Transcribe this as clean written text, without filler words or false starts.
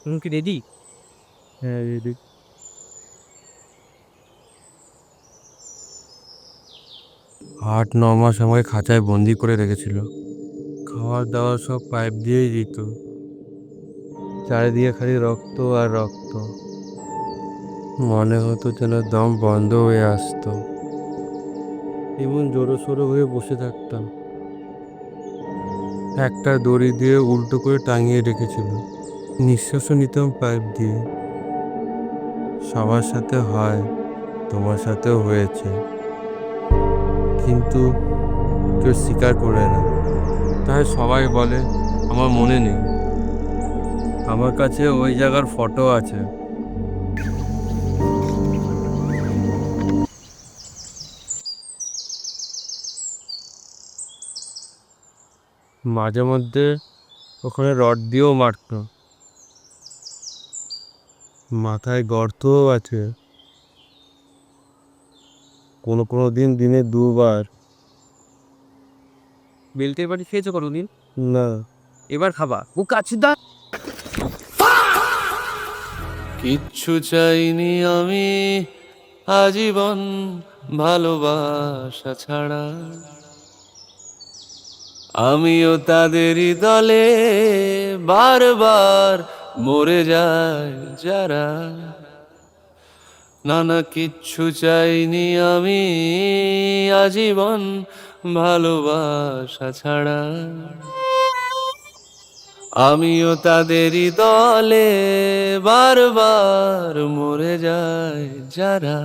তুমি কি রেডি? হ্যাঁ, রেডি। 8-9 মাস আমাকে খাঁচায় বন্দি করে রেখেছিল। খাওয়া দাওয়া সব পাইপ দিয়েই দিত। চারিদিকে খালি রক্ত আর রক্ত। মনে হতো যেন দম বন্ধ হয়ে আসতো। এমন জোরো সোরো হয়ে বসে থাকতাম। একটা দড়ি দিয়ে উল্টো করে টাঙিয়ে রেখেছিল। নিঃশ্বাসও নিতাম পাইপ দিয়ে। সবার সাথে হয়, তোমার সাথেও হয়েছে, কিন্তু কেউ স্বীকার করে না। তাই সবাই বলে আমার মনে নেই। আমার কাছে ওই জায়গার ফটো আছে। মাঝে মধ্যে ওখানে রড দিয়েও মারতো। মাথায় গর্তও আছে। কোনো কোনো দিন দিনে 2 বার। বেল্টের বাড়ি খেয়েছো কোনোদিন? না। এবার খাবা ও কাচ্চিদা। কিচ্ছু চাইনি আমি আজীবন ভালোবাসা ছাড়া, আমিও তাদেরই দলে বারবার মরে যায় যারা। না না, কিচ্ছু চাইনি আমি আজীবন ভালোবাসা ছাড়া, আমিও তাদেরই দলে বারবার মরে যায় যারা।